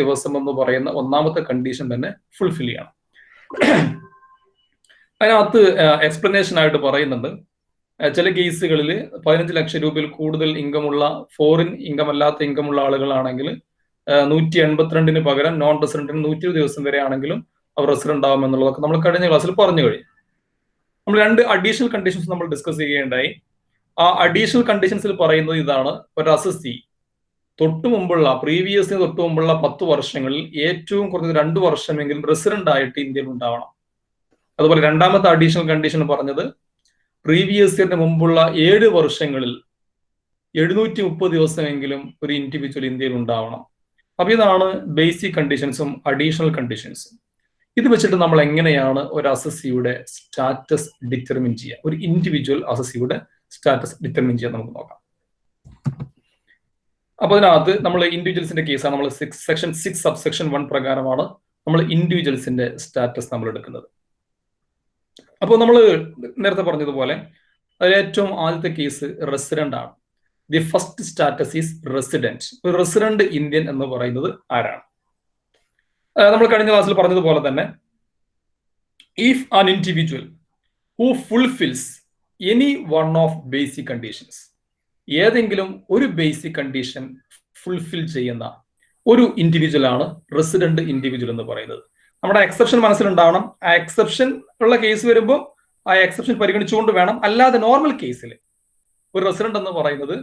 ദിവസം എന്ന് പറയുന്ന ഒന്നാമത്തെ കണ്ടീഷൻ തന്നെ ഫുൾഫിൽ ചെയ്യണം. അതിനകത്ത് എക്സ്പ്ലനേഷൻ ആയിട്ട് പറയുന്നുണ്ട്, ചില കേസുകളിൽ 15 ലക്ഷം രൂപയിൽ കൂടുതൽ ഇൻകമുള്ള ഫോറിൻ ഇൻകം അല്ലാത്ത ഇൻകമുള്ള ആളുകളാണെങ്കിൽ 182 പകരം നോൺ റെസിഡന്റിന് 120 ദിവസം വരെ ആണെങ്കിലും അവർ റെസിഡന്റ് ആവും എന്നുള്ളതൊക്കെ നമ്മൾ കഴിഞ്ഞ ക്ലാസ്സിൽ പറഞ്ഞു കഴിഞ്ഞു. നമ്മൾ 2 അഡീഷണൽ കണ്ടീഷൻസ് നമ്മൾ ഡിസ്കസ് ചെയ്യുകയുണ്ടായി. ആ അഡീഷണൽ കണ്ടീഷൻസിൽ പറയുന്നത് ഇതാണ്: ഒരു അസസി പ്രീവിയസിന് തൊട്ട് മുമ്പുള്ള 10 വർഷങ്ങളിൽ ഏറ്റവും കുറഞ്ഞത് 2 വർഷമെങ്കിലും റെസിഡന്റ് ആയിട്ട് ഇന്ത്യയിൽ ഉണ്ടാവണം. അതുപോലെ രണ്ടാമത്തെ അഡീഷണൽ കണ്ടീഷൻ പറഞ്ഞത് പ്രീവിയസ് ഇയറിന് മുമ്പുള്ള 7 വർഷങ്ങളിൽ 730 ദിവസമെങ്കിലും ഒരു ഇൻഡിവിജ്വൽ ഇന്ത്യയിൽ ഉണ്ടാവണം. അപ്പൊ ഇതാണ് ബേസിക് കണ്ടീഷൻസും അഡീഷണൽ കണ്ടീഷൻസും. ഇത് വെച്ചിട്ട് നമ്മൾ എങ്ങനെയാണ് ഒരു അസസിയുടെ സ്റ്റാറ്റസ് ഡിറ്റർമിൻ ചെയ്യുക, ഒരു ഇൻഡിവിജ്വൽ അസസിയുടെ സ്റ്റാറ്റസ് ഡിറ്റർമിൻ ചെയ്യാൻ നമുക്ക് നോക്കാം. അപ്പൊ അതിനകത്ത് നമ്മൾ ഇൻഡിവിജ്വൽസിന്റെ കേസാണ്, നമ്മൾ സെക്ഷൻ 6 സബ്സെക്ഷൻ 1 പ്രകാരമാണ് നമ്മൾ ഇൻഡിവിജ്വൽസിന്റെ സ്റ്റാറ്റസ് നമ്മൾ എടുക്കുന്നത്. അപ്പോൾ നമ്മൾ നേരത്തെ പറഞ്ഞതുപോലെ അതിൽ ഏറ്റവും ആദ്യത്തെ കേസ് റെസിഡന്റ് ആണ്. The first status is resident. ഒരു റെസിഡന്റ് ഇന്ത്യൻ എന്ന് പറയുന്നത് ആരാണ്? നമ്മൾ കഴിഞ്ഞ ക്ലാസ്സിൽ പറഞ്ഞതുപോലെ തന്നെ, if an individual who fulfils any one of basic conditions, ഏതെങ്കിലും ഒരു ബേസിക് കണ്ടീഷൻ ഫുൾഫിൽ ചെയ്യുന്ന ഒരു ഇൻഡിവിജ്വൽ ആണ് റെസിഡന്റ് ഇൻഡിവിജ്വൽ എന്ന് പറയുന്നത്. നമ്മുടെ എക്സെപ്ഷൻ മനസ്സിലുണ്ടാവണം. ആ എക്സെപ്ഷൻ ഉള്ള കേസ് വരുമ്പോൾ ആ എക്സെപ്ഷൻ പരിഗണിച്ചുകൊണ്ട് വേണം. അല്ലാതെ നോർമൽ കേസിൽ ഒരു റെസിഡന്റ് എന്ന് പറയുന്നത്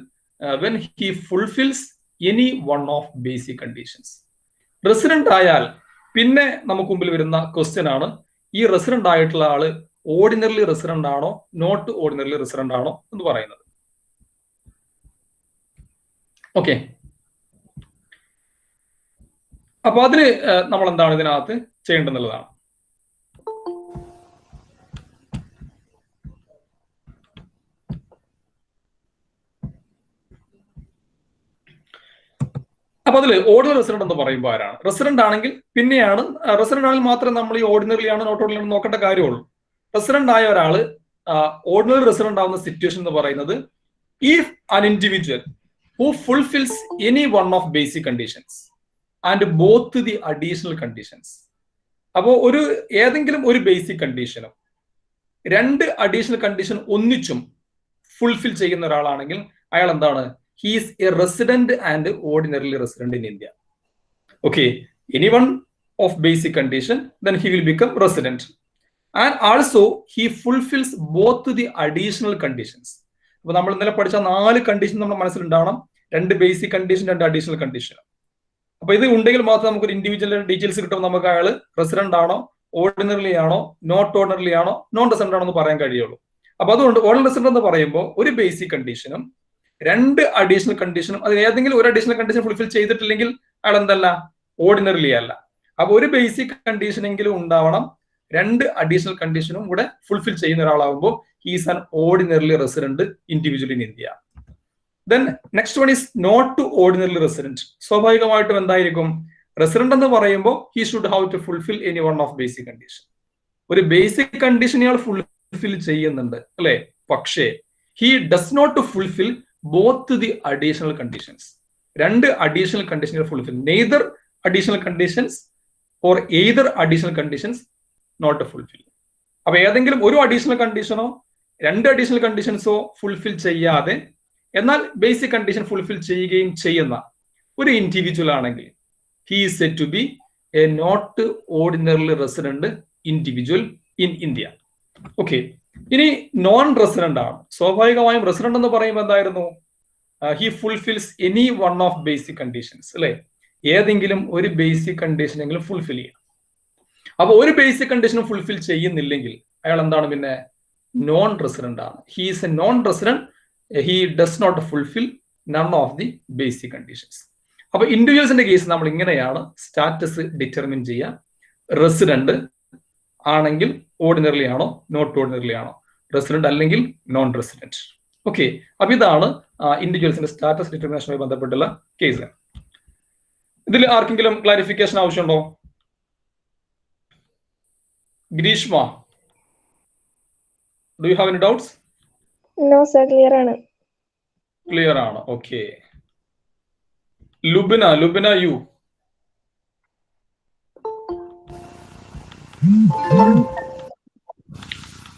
when he fulfils any one of basic conditions. Resident ആയാൽ പിന്നെ നമുക്ക് മുമ്പിൽ വരുന്ന ക്വസ്റ്റ്യൻ ആണ്, ഈ റെസിഡന്റ് ആയിട്ടുള്ള ആള് ഓർഡിനറിലി റെസിഡന്റ് ആണോ നോട്ട് ഓർഡിനറിലി റെസിഡന്റ് ആണോ എന്ന് പറയുന്നത്. ഓക്കെ, അപ്പൊ അതിന് നമ്മൾ എന്താണ് ഇതിനകത്ത് ചെയ്യേണ്ടതെന്നുള്ളതാണ്. അപ്പൊ അതിൽ ഓർഡിനറി റെസിഡന്റ് എന്ന് പറയുമ്പോൾ ആരാണ്? റെസിഡന്റ് ആണെങ്കിൽ പിന്നെയാണ്, റെസിഡന്റ് ആണെങ്കിൽ മാത്രമേ നമ്മൾ ഈ ഓർഡിനറി ആണ് നോട്ട് ഓർഡിനറി നോക്കേണ്ട കാര്യമുള്ളൂ. റെസിഡന്റ് ആയ ഒരാള് ഓർഡിനറി റെസിഡന്റ് ആവുന്ന സിറ്റുവേഷൻ എന്ന് പറയുന്നത് if an individual who fulfils any one of basic conditions and both the additional conditions. അപ്പോൾ ഏതെങ്കിലും ഒരു ബേസിക് കണ്ടീഷനും 2 അഡീഷണൽ കണ്ടീഷൻ ഒന്നിച്ചും ഫുൾഫിൽ ചെയ്യുന്ന ഒരാളാണെങ്കിൽ അയാൾ എന്താണ്? He is A resident and ordinarily resident in India. Okay, any one of basic condition then he will become resident and also he fulfils both the additional conditions. അപ്പൊ നമ്മൾ ഇന്നലെ പഠിച്ച 4 condition നമ്മുടെ മനസ്സിലുണ്ടാവണം. 2 basic condition, 2 additional condition. അപ്പൊ ഇത് ഉണ്ടെങ്കിൽ മാത്രം നമുക്ക് ഒരു ഇൻഡിവിജ്വൽ ഡീറ്റെയിൽസ് കിട്ടുമ്പോൾ നമുക്ക് അയാൾ റെസിഡന്റ് ആണോ, ഓർഡിനറിലി ആണോ, നോട്ട് ഓർഡിനറിലി ആണോ, നോൺ റെസിഡന്റ് ആണോ എന്ന് പറയാൻ കഴിയുള്ളൂ. അപ്പൊ അതുകൊണ്ട് ഓർഡിനറി റെസിഡന്റ് എന്ന് പറയുമ്പോൾ ഒരു ബേസിക് കണ്ടീഷനും 2 അഡീഷണൽ കണ്ടീഷനും, അതിൽ ഏതെങ്കിലും ഒരു അഡീഷണൽ കണ്ടീഷൻ ഫുൾഫിൽ ചെയ്തിട്ടില്ലെങ്കിൽ അയാൾ എന്തല്ല? ഓർഡിനറിലി അല്ല. അപ്പൊ ഒരു ബേസിക് കണ്ടീഷൻ എങ്കിലും ഉണ്ടാവണം, 2 അഡീഷണൽ കണ്ടീഷനും കൂടെ ഫുൾഫിൽ ചെയ്യുന്ന ഒരാളാകുമ്പോൾ he's an ordinarily resident individual in India. Then next one is not ordinarily resident. സ്വാഭാവികമായിട്ടും എന്തായിരിക്കും? റെസിഡന്റ് എന്ന് പറയുമ്പോൾ he should have to fulfil any one of basic condition. ഒരു ബേസിക് കണ്ടീഷൻ ഇയാൾ ഫുൾഫിൽ ചെയ്യുന്നുണ്ട് അല്ലെ, പക്ഷേ he does not fulfil both the additional conditions. 2 additional condition fulfil, neither additional conditions or either additional conditions not fulfil. അപ്പൊ ഏതെങ്കിലും ഒരു additional കണ്ടീഷനോ 2 additional കണ്ടീഷൻസോ fulfil ചെയ്യാതെ എന്നാൽ ബേസിക് കണ്ടീഷൻ ഫുൾഫിൽ ചെയ്യുകയും ചെയ്യുന്ന ഒരു ഇൻഡിവിജ്വൽ ആണെങ്കിൽ he is said to be a not ordinarily resident individual in India. Okay, ഇനി നോൺ റെസിഡന്റ് ആണ്. സ്വാഭാവികമായും റെസിഡന്റ് എന്ന് പറയുമ്പോൾ എന്തായിരുന്നു? He fulfils any one of basic conditions അല്ലെ, ഏതെങ്കിലും ഒരു ബേസിക് കണ്ടീഷൻ എങ്കിലും ഫുൾഫിൽ ചെയ്യണം. അപ്പൊ ഒരു ബേസിക് കണ്ടീഷനും ഫുൾഫിൽ ചെയ്യുന്നില്ലെങ്കിൽ അയാൾ എന്താണ്? പിന്നെ നോൺ റെസിഡന്റ് ആണ്. He is a non resident, he does not fulfil none of the basic conditions. അപ്പൊ ഇൻഡിവിജ്വൽസിന്റെ കേസ് നമ്മൾ ഇങ്ങനെയാണ് സ്റ്റാറ്റസ് ഡിറ്റർമിൻ ചെയ്യുക. റെസിഡന്റ് ആണെങ്കിൽ ഓർഡിനറിലി ആണോ, നോട്ട് ഓർഡിനറിലി ആണോ, റെസിഡന്റ് അല്ലെങ്കിൽ നോൺ റെസിഡന്റ്. ഓക്കെ, അപ്പൊ ഇതാണ് ഇൻഡിവിജ്വൽസിന്റെ സ്റ്റാറ്റസ് ഡിറ്റർമിനേഷനുമായി ബന്ധപ്പെട്ടുള്ള കേസ്. ഇതിൽ ആർക്കെങ്കിലും ക്ലാരിഫിക്കേഷൻ ആവശ്യമുണ്ടോ? Greeshma, do you have any doubts? No sir, clear ആണ്. ക്ലിയർ ആണ്. ഓക്കെ, ലുബിന, യു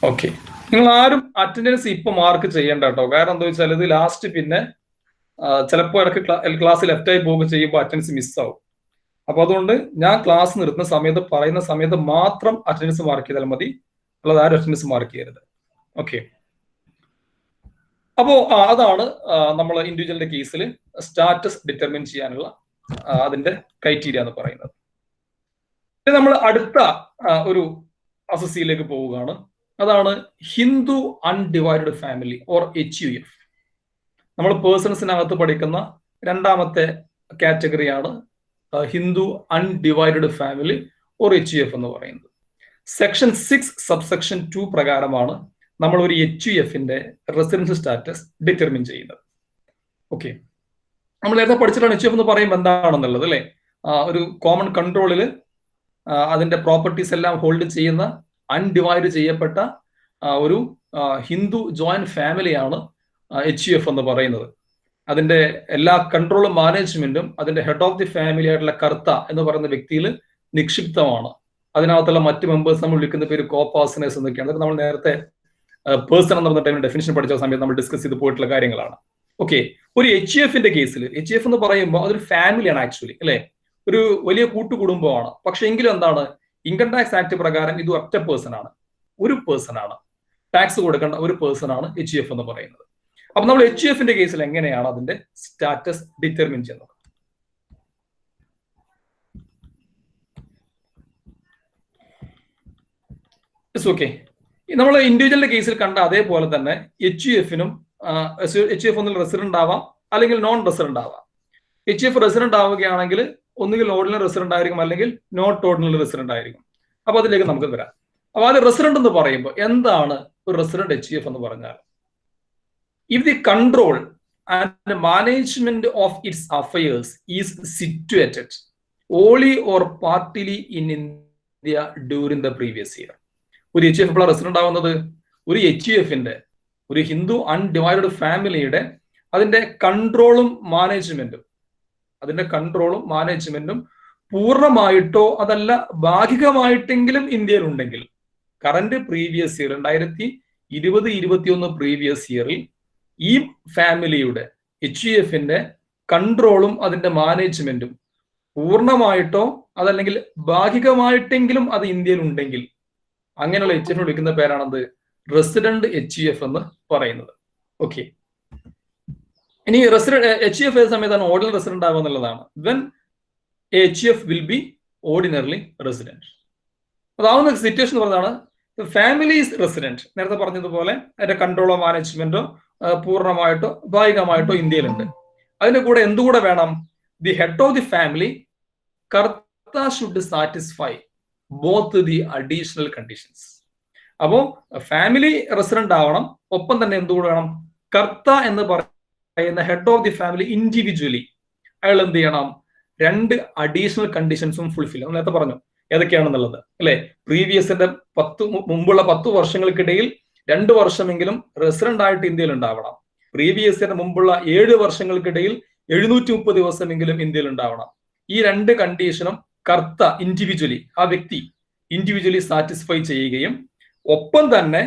ഓക്കെ, നിങ്ങൾ ആരും അറ്റൻഡൻസ് ഇപ്പൊ മാർക്ക് ചെയ്യേണ്ട കേട്ടോ. കാരണം എന്താ വെച്ചാൽ ഇത് ലാസ്റ്റ് പിന്നെ ചിലപ്പോൾ ഇടയ്ക്ക് ക്ലാസ് ലെഫ്റ്റ് ആയി പോകുമ്പോൾ ചെയ്യുമ്പോൾ അറ്റൻഡൻസ് മിസ്സാവും. അപ്പൊ അതുകൊണ്ട് ഞാൻ ക്ലാസ് നിർത്തുന്ന സമയത്ത് പറയുന്ന സമയത്ത് മാത്രം അറ്റൻഡൻസ് മാർക്ക് ചെയ്താൽ മതി, അല്ലാതെ ആരും അറ്റൻഡൻസ് മാർക്ക് ചെയ്യരുത്. ഓക്കെ, അപ്പോ അതാണ് നമ്മൾ ഇൻഡിവിജ്വലിന്റെ കേസിൽ സ്റ്റാറ്റസ് ഡിറ്റർമിൻ ചെയ്യാനുള്ള അതിന്റെ ക്രൈറ്റീരിയ എന്ന് പറയുന്നത്. നമ്മൾ അടുത്ത ഒരു അസസിയിലേക്ക് പോവുകയാണ്. അതാണ് Hindu undivided family or HUF. നമ്മൾ പേഴ്സൺസിനകത്ത് പഠിക്കുന്ന രണ്ടാമത്തെ കാറ്റഗറിയാണ് Hindu undivided family or HUF എന്ന് പറയുന്നത്. സെക്ഷൻ 6 സബ്സെക്ഷൻ 2 പ്രകാരമാണ് നമ്മൾ ഒരു HUF-ന്റെ റെസിഡൻഷ്യൽ സ്റ്റാറ്റസ് ഡിറ്റർമിൻ ചെയ്യുന്നത്. ഓക്കെ, നമ്മൾ നേരത്തെ പഠിച്ചിട്ടാണ് HUF എന്ന് പറയുമ്പോൾ എന്താണെന്നുള്ളത് അല്ലെ. ഒരു കോമൺ കൺട്രോളിൽ അതിന്റെ പ്രോപ്പർട്ടീസ് എല്ലാം ഹോൾഡ് ചെയ്യുന്ന അൺഡിവൈഡ് ചെയ്യപ്പെട്ട ഒരു ഹിന്ദു ജോയിന്റ് ഫാമിലിയാണ് HUF എന്ന് പറയുന്നത്. അതിന്റെ എല്ലാ കൺട്രോളും മാനേജ്മെന്റും അതിന്റെ ഹെഡ് ഓഫ് ദി ഫാമിലി ആയിട്ടുള്ള കർത്ത എന്ന് പറയുന്ന വ്യക്തിയിൽ നിക്ഷിപ്തമാണ്. അതിനകത്തുള്ള മറ്റ് മെമ്പേഴ്സ് നമ്മൾ വിളിക്കുന്ന പേര് കോപാസനേഴ്സ് എന്നൊക്കെയാണ്. അതൊക്കെ നമ്മൾ നേരത്തെ പേഴ്സൺ എന്ന് പറഞ്ഞ ടൈമിൽ ഡെഫിനിഷൻ പഠിച്ച സമയത്ത് നമ്മൾ ഡിസ്കസ് ചെയ്ത് പോയിട്ടുള്ള കാര്യങ്ങളാണ്. ഓക്കെ, ഒരു HUF-ന്റെ കേസിൽ HUF എന്ന് പറയുമ്പോൾ അതൊരു ഫാമിലിയാണ് ആക്ച്വലി അല്ലെ, ഒരു വലിയ കൂട്ടുകുടുംബമാണ്. പക്ഷെ എങ്കിലും എന്താണ്, ഇൻകം ടാക്സ് ആക്ട് പ്രകാരം ഇത് ഒറ്റ പേഴ്സൺ ആണ്, ഒരു പേഴ്സൺ ആണ്, ടാക്സ് കൊടുക്കേണ്ട ഒരു പേഴ്സൺ ആണ് HUF എന്ന് പറയുന്നത്. അപ്പൊ നമ്മൾ HUF-ന്റെ കേസിൽ എങ്ങനെയാണ് അതിന്റെ സ്റ്റാറ്റസ് ഡിറ്റർമിൻ ചെയ്യുന്നത്? ഓക്കെ, നമ്മൾ ഇൻഡിവിജ്വലിന്റെ കേസിൽ കണ്ട അതേപോലെ തന്നെ HUF-നും HUF ഒന്നിൽ റെസിഡന്റ് ആവാം അല്ലെങ്കിൽ നോൺ റെസിഡന്റ് ആവാം. HUF റെസിഡന്റ് ആവുകയാണെങ്കിൽ ഒന്നുകിൽ ഓർഡിനറി റെസിഡന്റ് ആയിരിക്കും അല്ലെങ്കിൽ നോട്ട് ഓർഡിനറി റെസിഡന്റ് ആയിരിക്കും. അപ്പൊ അതിലേക്ക് നമുക്ക് വരാം. അപ്പൊ അത് റെസിഡന്റ് എന്ന് പറയുമ്പോൾ എന്താണ് ഒരു റെസിഡന്റ് HUF എന്ന് പറഞ്ഞാൽ? If the control and management of its affairs is situated only or partly in India during the previous year. ഒരു HUF ഇപ്പോൾ റെസിഡന്റ് ആവുന്നത് ഒരു HUF-ന്റെ ഒരു ഹിന്ദു അൺഡിവൈഡഡ് ഫാമിലിയുടെ അതിന്റെ കൺട്രോളും മാനേജ്മെന്റും പൂർണ്ണമായിട്ടോ അതല്ല ഭാഗികമായിട്ടെങ്കിലും ഇന്ത്യയിൽ ഉണ്ടെങ്കിൽ, കറന്റ് പ്രീവിയസ് ഇയർ 2020-21 പ്രീവിയസ് ഇയറിൽ ഈ ഫാമിലിയുടെ HUF-ന്റെ കൺട്രോളും അതിന്റെ മാനേജ്മെന്റും പൂർണ്ണമായിട്ടോ അതല്ലെങ്കിൽ ഭാഗികമായിട്ടെങ്കിലും അത് ഇന്ത്യയിൽ ഉണ്ടെങ്കിൽ അങ്ങനെയുള്ള HUF വിളിക്കുന്ന പേരാണത് റെസിഡന്റ് HUF എന്ന് പറയുന്നത്. ഓക്കെ, ഇനി റെസിഡന്റ് HUF ഏത് സമയത്താണ് ഓർഡിനറി റെസിഡന്റ് ആവുക എന്നുള്ളതാണ്. When HUF will be ordinarily resident. അതാവുന്ന സിറ്റുവേഷൻ പറഞ്ഞതാണ് ഫാമിലി ഈസ് റെസിഡന്റ്. നേരത്തെ പറഞ്ഞതുപോലെ അതിന്റെ കൺട്രോളോ മാനേജ്മെന്റോ പൂർണ്ണമായിട്ടോ ഭാഗികമായിട്ടോ ഇന്ത്യയിലുണ്ട്. അതിന്റെ കൂടെ എന്തുകൂടെ വേണം? The head of the family Kartha should satisfy both the additional conditions. അപ്പോ ഫാമിലി റെസിഡന്റ് ആവണം, ഒപ്പം തന്നെ എന്തുകൂടെ വേണം? കർത്ത എന്ന് പറയുന്ന head of the family individually അയാൾ എന്ത് ചെയ്യണം? 2 അഡീഷണൽ കണ്ടീഷൻസും ഫുൾഫിൽ. നേരത്തെ പറഞ്ഞു ഏതൊക്കെയാണെന്നുള്ളത് അല്ലെ. പ്രീവിയസിന്റെ മുമ്പുള്ള 10 വർഷങ്ങൾക്കിടയിൽ 2 വർഷമെങ്കിലും റെസിഡന്റ് ആയിട്ട് ഇന്ത്യയിൽ ഉണ്ടാവണം. പ്രീവിയസിന്റെ മുമ്പുള്ള 7 വർഷങ്ങൾക്കിടയിൽ 730 ദിവസമെങ്കിലും ഇന്ത്യയിൽ ഉണ്ടാവണം. ഈ 2 കണ്ടീഷനും കർത്ത ഇൻഡിവിജ്വലി ആ വ്യക്തി ഇൻഡിവിജ്വലി സാറ്റിസ്ഫൈ ചെയ്യുകയും ഒപ്പം തന്നെ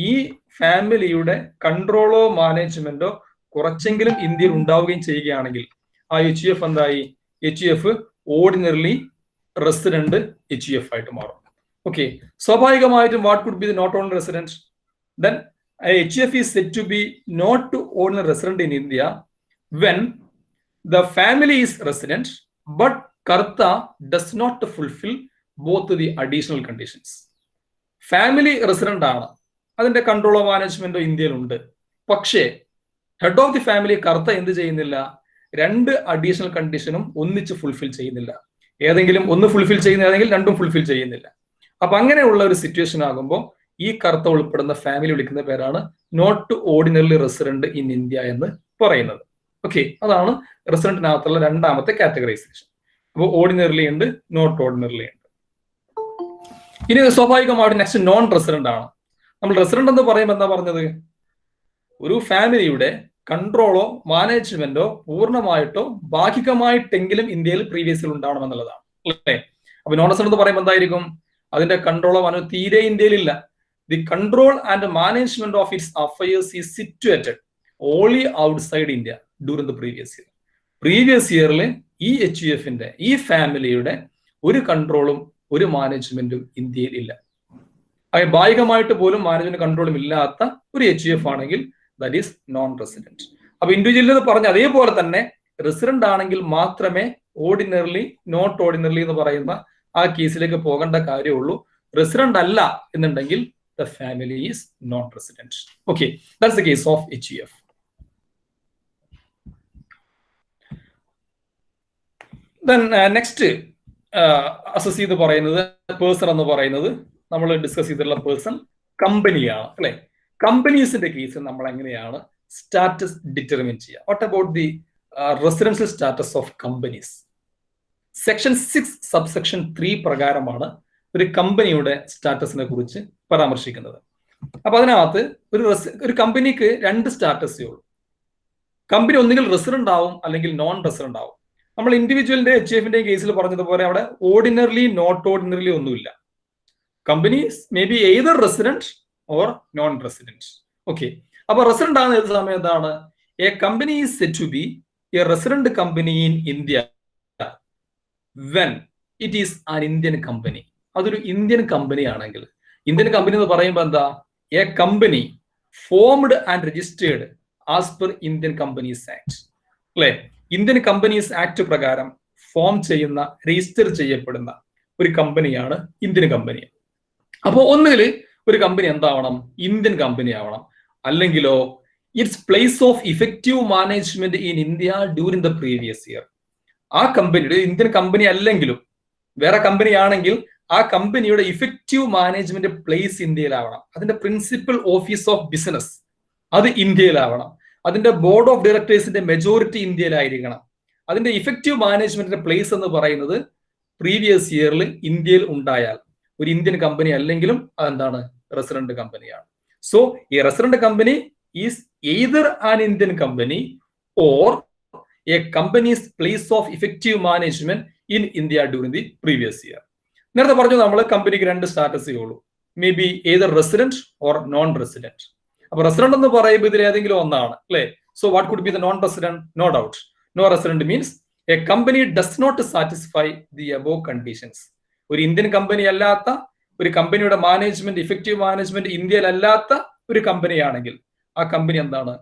ഈ ഫാമിലിയുടെ കൺട്രോളോ മാനേജ്മെന്റോ കുറച്ചെങ്കിലും ഇന്ത്യയിൽ ഉണ്ടാവുകയും ചെയ്യുകയാണെങ്കിൽ ആ HUF എന്തായി? HUF ഓർഡിനറിലി റെസിഡന്റ് HUF ആയിട്ട് മാറും. ഓക്കെ, സ്വാഭാവികമായിട്ടും what could be the not only resident? Then HUF is said to be not ordinary resident in India when the family is resident but Karta does not fulfill both the additional conditions. Family resident ആണ്, അതിന്റെ കൺട്രോളോ മാനേജ്മെന്റോ ഇന്ത്യയിലുണ്ട്. പക്ഷേ head of the family കർത്ത എന്ത് ചെയ്യുന്നില്ല? 2 additional കണ്ടീഷനും ഒന്നിച്ച് fulfil ചെയ്യുന്നില്ല. ഏതെങ്കിലും ഒന്ന് ഫുൾഫിൽ ചെയ്യുന്ന, ഏതെങ്കിലും 2ഉം ഫുൾഫിൽ ചെയ്യുന്നില്ല. അപ്പൊ അങ്ങനെയുള്ള ഒരു സിറ്റുവേഷൻ ആകുമ്പോൾ ഈ കർത്ത ഉൾപ്പെടുന്ന ഫാമിലി വിളിക്കുന്ന പേരാണ് not ordinary resident in India എന്ന് പറയുന്നത്. ഓക്കെ, അതാണ് റെസിഡന്റിനകത്തുള്ള രണ്ടാമത്തെ കാറ്റഗറൈസേഷൻ. അപ്പോൾ ഓർഡിനറിലി ഉണ്ട്, നോട്ട് ഓർഡിനറിലി ഉണ്ട്. ഇനി സ്വാഭാവികമായിട്ട് നെക്സ്റ്റ് നോൺ റെസിഡന്റ് ആണ്. നമ്മൾ റെസിഡന്റ് എന്ന് പറയുമ്പോൾ എന്താ പറഞ്ഞത്? ഒരു ഫാമിലിയുടെ കൺട്രോളോ മാനേജ്മെന്റോ പൂർണ്ണമായിട്ടോ ഭാഗികമായിട്ടെങ്കിലും ഇന്ത്യയിൽ പ്രീവിയസിൽ ഉണ്ടാവണം എന്നുള്ളതാണ് അല്ലേ. അപ്പൊ നോൺ റെസിഡന്റ് എന്ന് പറയുമ്പോൾ എന്തായിരിക്കും? അതിന്റെ കൺട്രോളോ തീരെ ഇന്ത്യയിലില്ല. The control and management of its affairs is situated only outside India during the previous year. Previous ഇയറിൽ ഈ HUFന്റെ ഈ ഫാമിലിയുടെ ഒരു കൺട്രോളും ഒരു മാനേജ്മെന്റും ഇന്ത്യയിൽ ഇല്ല. ഭാഗികമായിട്ട് പോലും മാനേജ്മെന്റ് കൺട്രോളും ഇല്ലാത്ത ഒരു HUF ആണെങ്കിൽ ദാറ്റ് ഈസ് നോൺ റെസിഡന്റ്. അപ്പൊ ഇൻഡിവിജ്വൽ പറഞ്ഞ അതേപോലെ തന്നെ റെസിഡന്റ് ആണെങ്കിൽ മാത്രമേ ഓർഡിനറിലി നോട്ട് ഓർഡിനറിലി എന്ന് പറയുന്ന ആ കേസിലേക്ക് പോകേണ്ട കാര്യമുള്ളൂ. റെസിഡന്റ് അല്ല എന്നുണ്ടെങ്കിൽ the family is not resident. Okay, that's the case of HUF. Then next assess ചെയ്ത് പറയുന്നത് പേഴ്സൺ എന്ന് പറയുന്നത് നമ്മൾ ഡിസ്കസ് ചെയ്തിട്ടുള്ള പേഴ്സൺ കമ്പനിയാണ് അല്ലെ. കമ്പനീസിന്റെ കേസ് നമ്മൾ എങ്ങനെയാണ് സ്റ്റാറ്റസ് ഡിറ്റർമിൻ ചെയ്യുക? What about the residential status of companies? Section 6 subsection 3 പ്രകാരമാണ് ഒരു കമ്പനിയുടെ സ്റ്റാറ്റസിനെ കുറിച്ച് പരാമർശിക്കുന്നത്. അപ്പൊ അതിനകത്ത് ഒരു കമ്പനിക്ക് 2 സ്റ്റാറ്റസേ ഉള്ളൂ. കമ്പനി ഒന്നുകിൽ റെസിഡന്റ് ആവും അല്ലെങ്കിൽ നോൺ റെസിഡന്റ് ആവും. നമ്മൾ ഇൻഡിവിജ്വലിന്റെ HUFന്റെയും കേസിൽ പറഞ്ഞതുപോലെ അവിടെ ഓർഡിനറിലി നോട്ട് ഓർഡിനറിലി ഒന്നുമില്ല. Companies may be either resident or non resident. Okay, അപ്പൊ റെസിഡന്റ് ആകുന്ന ഏത് സമയത്താണ്? A company is said to be a resident company in India when it is an Indian company. അതൊരു ഇന്ത്യൻ കമ്പനി ആണെങ്കിൽ, Indian company എന്ന് പറയുമ്പോൾ എന്താ? A company formed and registered as per Indian companies act അല്ലെ. Indian companies act പ്രകാരം form ചെയ്യുന്ന, register ചെയ്യപ്പെടുന്ന ഒരു കമ്പനിയാണ് ഇന്ത്യൻ കമ്പനി. അപ്പോൾ ഒന്നുകിൽ ഒരു കമ്പനി എന്താവണം? ഇന്ത്യൻ കമ്പനി ആവണം. അല്ലെങ്കിലോ it's place of effective management in India during the previous year. ആ കമ്പനിയുടെ ഇന്ത്യൻ കമ്പനി അല്ലെങ്കിലും വേറെ കമ്പനി ആണെങ്കിൽ ആ കമ്പനിയുടെ ഇഫക്റ്റീവ് മാനേജ്മെന്റ് പ്ലേസ് ഇന്ത്യയിലാവണം. അതിന്റെ പ്രിൻസിപ്പൽ ഓഫീസ് ഓഫ് ബിസിനസ് അത് ഇന്ത്യയിലാവണം. അതിന്റെ ബോർഡ് ഓഫ് ഡയറക്ടേഴ്സിന്റെ മെജോറിറ്റി ഇന്ത്യയിലായിരിക്കണം. അതിന്റെ ഇഫക്റ്റീവ് മാനേജ്മെന്റിന്റെ പ്ലേസ് എന്ന് പറയുന്നത് പ്രീവിയസ് ഇയറിൽ ഇന്ത്യയിൽ ഉണ്ടായാൽ ഒരു ഇന്ത്യൻ കമ്പനി അല്ലെങ്കിലും അതെന്താണ്? റെസിഡന്റ് കമ്പനിയാണ്. സോ ഈ resident company is either an Indian company or a companies place of effective management in India during the previous year. നേരത്തെ പറഞ്ഞു നമ്മൾ കമ്പനിക്ക് 2 സ്റ്റാറ്റസേ ഉള്ളൂ. May be either resident or non resident. അപ്പൊ റെസിഡന്റ് എന്ന് പറയുമ്പോൾ ഇതിൽ ഏതെങ്കിലും ഒന്നാണ് അല്ലെ. So what could be the non resident? No doubt, no resident means a company does not satisfy the above conditions. ഒരു ഇന്ത്യൻ കമ്പനി അല്ലാത്ത, ഒരു കമ്പനിയുടെ മാനേജ്മെന്റ്, ഇഫക്റ്റീവ് മാനേജ്മെന്റ് ഇന്ത്യയിലല്ലാത്ത ഒരു കമ്പനിയാണെങ്കിൽ ആ കമ്പനി എന്താണ്?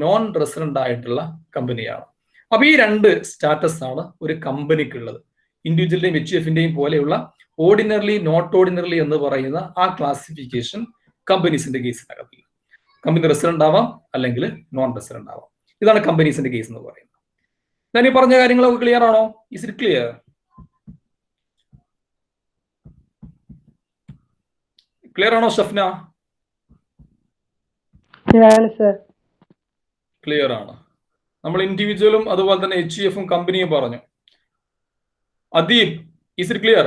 നോൺ റെസിഡന്റ് ആയിട്ടുള്ള കമ്പനിയാണ്. അപ്പൊ ഈ 2 സ്റ്റാറ്റസ് ആണ് ഒരു കമ്പനിക്കുള്ളത്. ഇൻഡിവിജ്വലിന്റെയും HUFന്റെയും പോലെയുള്ള ഓർഡിനറിലി നോട്ട് ഓർഡിനറിലി എന്ന് പറയുന്ന ആ ക്ലാസിഫിക്കേഷൻ കമ്പനീസിന്റെ കേസിനകത്തില്ല. കമ്പനി റെസിഡന്റ് ആവാം അല്ലെങ്കിൽ നോൺ റെസിഡന്റ് ആവാം. ഇതാണ് കമ്പനീസിന്റെ കേസ് എന്ന് പറയുന്നത്. ഞാൻ ഈ പറഞ്ഞ കാര്യങ്ങളൊക്കെ ക്ലിയർ ആണോ? Is it clear? ക്ലിയർ ആണോ ഷഫ്ന? ക്ലിയർ ആണ്. നമ്മൾ ഇൻഡിവിജ്വലും അതുപോലെ തന്നെ HUFും കമ്പനിയും പറഞ്ഞു. Adeeb, is it clear?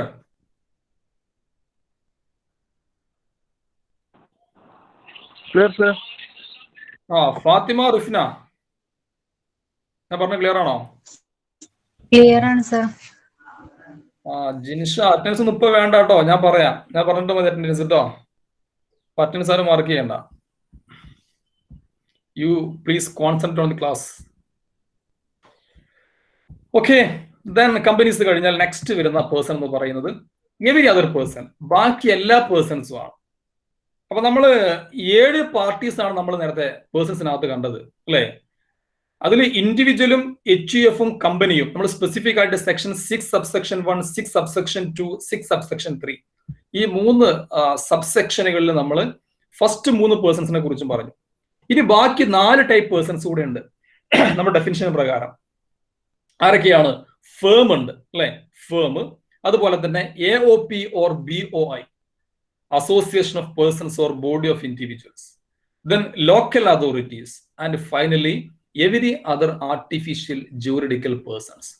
Fathima, Rifna, ഞാൻ പറഞ്ഞ ക്ലിയർ ആണോ? ക്ലിയർ ആണ് സർ. ജിൻഷ, അറ്റൻഡൻസ് ഒന്നും ഇപ്പൊ വേണ്ട കേട്ടോ, ഞാൻ പറയാം. ഞാൻ പറഞ്ഞിട്ട് മതി അറ്റൻഡൻസ് കേട്ടോ. അറ്റൻഡൻസ് ആരും മാർക്ക് ചെയ്യണ്ട. You please concentrate on the class. Okay, then companies കഴിഞ്ഞാൽ നെക്സ്റ്റ് വരുന്ന പേഴ്സൺ എന്ന് പറയുന്നത് എവരി അതർ പേഴ്സൺ, ബാക്കി എല്ലാ പേഴ്സൺസും ആണ്. അപ്പൊ നമ്മള് 7 പാർട്ടീസ് ആണ് നമ്മൾ നേരത്തെ പേഴ്സൺസിനകത്ത് കണ്ടത് അല്ലെ. അതിൽ ഇൻഡിവിജ്വലും HUFും കമ്പനിയും നമ്മൾ സ്പെസിഫിക് ആയിട്ട് സെക്ഷൻ 6 സബ്സെക്ഷൻ 1, 6 സബ്സെക്ഷൻ 2, 6 സബ്സെക്ഷൻ 3 ഈ 3 സബ്സെക്ഷനുകളിൽ നമ്മൾ ഫസ്റ്റ് 3 പേഴ്സൺസിനെ കുറിച്ചും പറഞ്ഞു. ഇനി ബാക്കി 4 ടൈപ്പ് പേഴ്സൺസ് കൂടെ ഉണ്ട് നമ്മുടെ ഡെഫിനിഷൻ പ്രകാരം. ആരൊക്കെയാണ്? ഫേം ഉണ്ട് അല്ലെ, ഫേം. അതുപോലെ തന്നെ AOP or BOI, association of persons or body of individuals. Then local authorities and finally every other artificial juridical persons.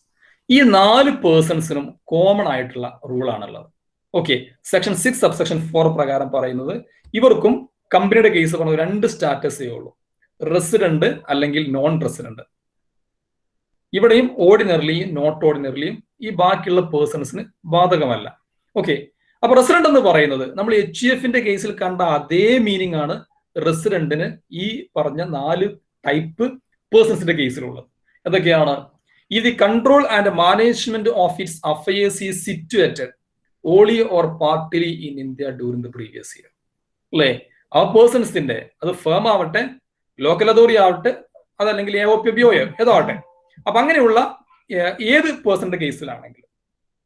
ഈ 4 പേഴ്സൺസിനും കോമൺ ആയിട്ടുള്ള റൂൾ ആണുള്ളത്. ഓക്കെ, സെക്ഷൻ 6 സബ്സെക്ഷൻ 4 പ്രകാരം പറയുന്നത് ഇവർക്കും കമ്പനിയുടെ കേസ് പറഞ്ഞത് 2 സ്റ്റാറ്റസേ ഉള്ളൂ, റെസിഡന്റ് അല്ലെങ്കിൽ നോൺ റെസിഡന്റ്. ഇവിടെയും ഓർഡിനറിലിയും നോട്ട് ഓർഡിനറിലിയും ഈ ബാക്കിയുള്ള പേഴ്സൺസിന് ബാധകമല്ല. ഓക്കെ, അപ്പൊ റെസിഡന്റ് എന്ന് പറയുന്നത് നമ്മൾ HUF കേസിൽ കണ്ട അതേ മീനിങ് ആണ് റെസിഡന്റിന് ഈ പറഞ്ഞ 4 ടൈപ്പ് പേഴ്സൺസിന്റെ കേസിലുള്ളത്. എന്തൊക്കെയാണ്? ഈ the control and management of its affairs is situated only or partly in India during the previous year. അല്ലേ? ആ പേഴ്സൺസിന്റെ, അത് ഫേം ആവട്ടെ, ലോക്കൽ അതോറിറ്റി ആവട്ടെ, അതല്ലെങ്കിൽ AOPBO ഏതാവട്ടെ, അപ്പൊ അങ്ങനെയുള്ള ഏത് പേഴ്സന്റെ കേസിലാണെങ്കിലും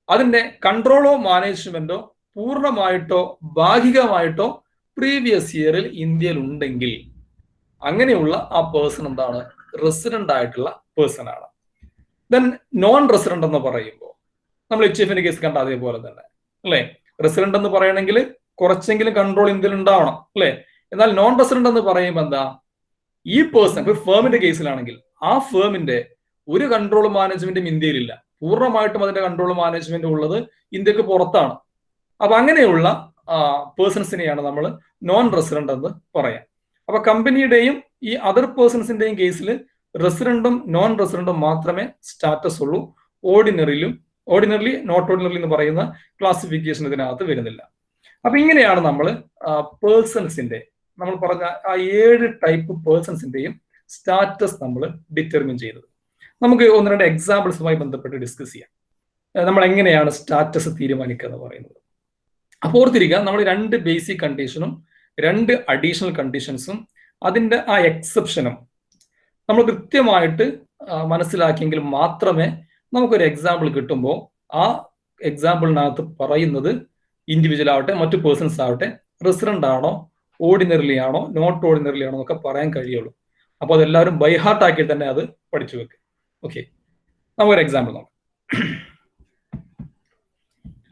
അതിന്റെ കൺട്രോളോ മാനേജ്മെന്റോ പൂർണ്ണമായിട്ടോ ഭാഗികമായിട്ടോ പ്രീവിയസ് ഇയറിൽ ഇന്ത്യയിൽ ഉണ്ടെങ്കിൽ അങ്ങനെയുള്ള ആ പേഴ്സൺ എന്താണ്? റെസിഡന്റ് ആയിട്ടുള്ള പേഴ്സൺ ആണ്. ദെൻ നോൺ റെസിഡന്റ് എന്ന് പറയുമ്പോൾ നമ്മൾ HUF കേസ് കണ്ട അതേപോലെ തന്നെ അല്ലെ. റെസിഡന്റ് എന്ന് പറയണമെങ്കിൽ കുറച്ചെങ്കിലും കൺട്രോൾ ഇന്ത്യയിൽ ഉണ്ടാവണം അല്ലെ. എന്നാൽ നോൺ റെസിഡന്റ് എന്ന് പറയുമ്പോൾ എന്താ? ഈ പേഴ്സൺ ഒരു ഫേമിന്റെ കേസിലാണെങ്കിൽ ആ ഫേമിന്റെ ഒരു കൺട്രോൾ മാനേജ്മെന്റും ഇന്ത്യയിലില്ല, പൂർണ്ണമായിട്ടും അതിന്റെ കൺട്രോൾ മാനേജ്മെന്റ് ഉള്ളത് ഇന്ത്യക്ക് പുറത്താണ്. അപ്പൊ അങ്ങനെയുള്ള പേഴ്സൺസിനെയാണ് നമ്മൾ നോൺ റെസിഡന്റ് എന്ന് പറയാം. അപ്പൊ കമ്പനിയുടെയും ഈ അതർ പേഴ്സൺസിന്റെയും കേസിൽ റെസിഡന്റും നോൺ റെസിഡന്റും മാത്രമേ സ്റ്റാറ്റസ് ഉള്ളൂ. ഓർഡിനറി നോട്ട് ഓർഡിനറി എന്ന് പറയുന്ന ക്ലാസിഫിക്കേഷൻ ഇതിനകത്ത് വരുന്നില്ല. അപ്പൊ ഇങ്ങനെയാണ് നമ്മൾ പേഴ്സൺസിന്റെ, നമ്മൾ പറഞ്ഞ ആ 7 ടൈപ്പ് പേഴ്സൺസിന്റെയും സ്റ്റാറ്റസ് നമ്മൾ ഡിറ്റർമിൻ ചെയ്തത്. നമുക്ക് 1-2 എക്സാമ്പിൾസുമായി ബന്ധപ്പെട്ട് ഡിസ്കസ് ചെയ്യാം. നമ്മൾ എങ്ങനെയാണ് സ്റ്റാറ്റസ് തീരുമാനിക്കുക എന്ന് പറയുന്നത്. അപ്പോൾ ഓർത്തിരിക്കുക, നമ്മൾ 2 ബേസിക് കണ്ടീഷനും 2 അഡീഷണൽ കണ്ടീഷൻസും അതിന്റെ ആ എക്സെപ്ഷനും നമ്മൾ കൃത്യമായിട്ട് മനസ്സിലാക്കിയെങ്കിൽ മാത്രമേ നമുക്കൊരു എക്സാമ്പിൾ കിട്ടുമ്പോൾ ആ എക്സാമ്പിളിനകത്ത് പറയുന്നത് ഇൻഡിവിജ്വൽ ആവട്ടെ മറ്റു പേഴ്സൺസ് ആവട്ടെ റെസിഡന്റ് ആണോ ഓർഡിനറിലി ആണോ നോട്ട് ഓർഡിനറിലി ആണോ എന്നൊക്കെ പറയാൻ കഴിയുള്ളൂ. അപ്പോൾ അതെല്ലാവരും ബൈ ഹാർട്ട് ആക്കി തന്നെ അത് പഠിച്ചു വെക്കുക. ഓക്കെ, നമുക്കൊരു എക്സാമ്പിൾ നോക്കാം.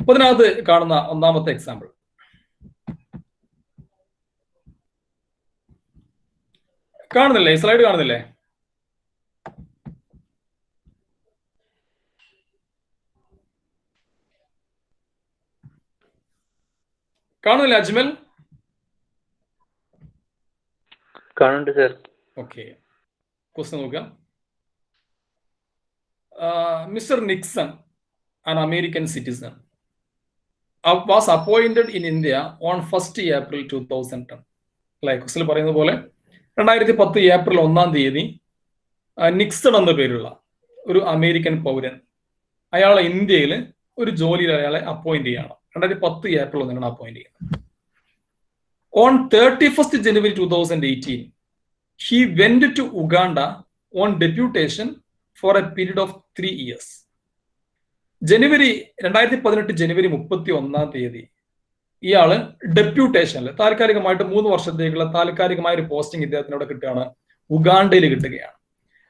അപ്പൊ അതിനകത്ത് കാണുന്ന ഒന്നാമത്തെ എക്സാമ്പിൾ, കാണുന്നില്ലേ? സ്ലൈഡ് കാണുന്നില്ലേ? കാണുന്നില്ല അജ്മൽ? കാണുന്നുണ്ട് സർ. ഓക്കെ, ക്വസ്റ്റ്യൻ നോക്കാം. Mister Nixon, an American citizen, was appointed in India on 1st April 2010. Like question പറയുന്നത് പോലെ 2010 ഏപ്രിൽ 1-ാം തീയതി നിക്സൺ എന്ന പേരുള്ള ഒരു അമേരിക്കൻ പൗരൻ അയാളെ ഇന്ത്യയിൽ ഒരു ജോലിയിൽ അയാളെ അപ്പോയിന്റ് ചെയ്യാണ്. 2010 ഏപ്രിൽ 1-നാണ് അപ്പോയിന്റ് ചെയ്യുന്നത്. On 31st January 2018 he went to Uganda on deputation for a period of 3 years. 2018 ജനുവരി 31-ാം തീയതി ഇയാള് ഡെപ്യൂട്ടേഷനിൽ താൽക്കാലികമായിട്ട് 3 വർഷത്തേക്കുള്ള താൽക്കാലികമായ ഒരു പോസ്റ്റിംഗ് ഇദ്ദേഹത്തിന് അവിടെ കിട്ടുകയാണ്, ഉഗാണ്ടയിൽ കിട്ടുകയാണ്.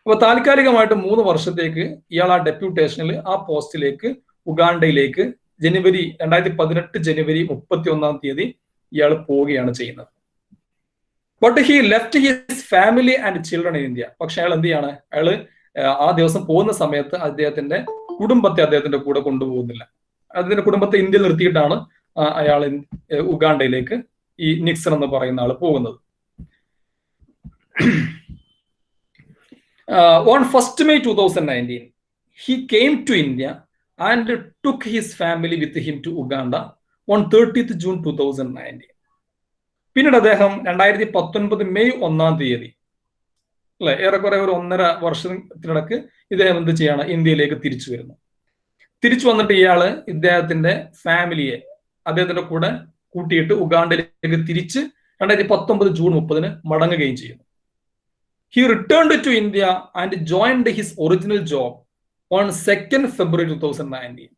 അപ്പൊ താൽക്കാലികമായിട്ട് 3 വർഷത്തേക്ക് ഇയാൾ ആ ഡെപ്യൂട്ടേഷനിൽ ആ പോസ്റ്റിലേക്ക് ഉഗാണ്ടയിലേക്ക് 2018 ജനുവരി 31-ാം തീയതി ഇയാൾ പോവുകയാണ് ചെയ്യുന്നത്. But he left his family and children in India. പക്ഷെ അയാൾ എന്ത് ചെയ്യാണ്? അയാള് ആ ദിവസം പോകുന്ന സമയത്ത് അദ്ദേഹത്തിന്റെ കുടുംബത്തെ അദ്ദേഹത്തിന്റെ കൂടെ കൊണ്ടുപോകുന്നില്ല. അദ്ദേഹത്തിന്റെ കുടുംബത്തെ ഇന്ത്യയിൽ നിർത്തിയിട്ടാണ് അയാൾ ഉഗാണ്ടയിലേക്ക് ഈ നിക്സൺ എന്ന് പറയുന്ന ആൾ പോകുന്നത്. On 1st May 2019 he came to India and took his family with him to Uganda on 30th June 2019. പിന്നീട് അദ്ദേഹം 2019 മെയ് 1-ാം തീയതി അല്ലെ, ഏറെക്കുറെ ഒരു 1.5 വർഷത്തിനിടക്ക് ഇദ്ദേഹം എന്ത് ചെയ്യാണ്? ഇന്ത്യയിലേക്ക് തിരിച്ചു വരുന്നു. തിരിച്ചു വന്നിട്ട് ഇയാള് ഇദ്ദേഹത്തിന്റെ ഫാമിലിയെ അദ്ദേഹത്തിന്റെ കൂടെ കൂട്ടിയിട്ട് ഉഗാണ്ടയിലേക്ക് തിരിച്ച് 2019 ജൂൺ 30-ന് മടങ്ങുകയും ചെയ്യുന്നു. He returned to India and joined his original job on 2nd February 2019.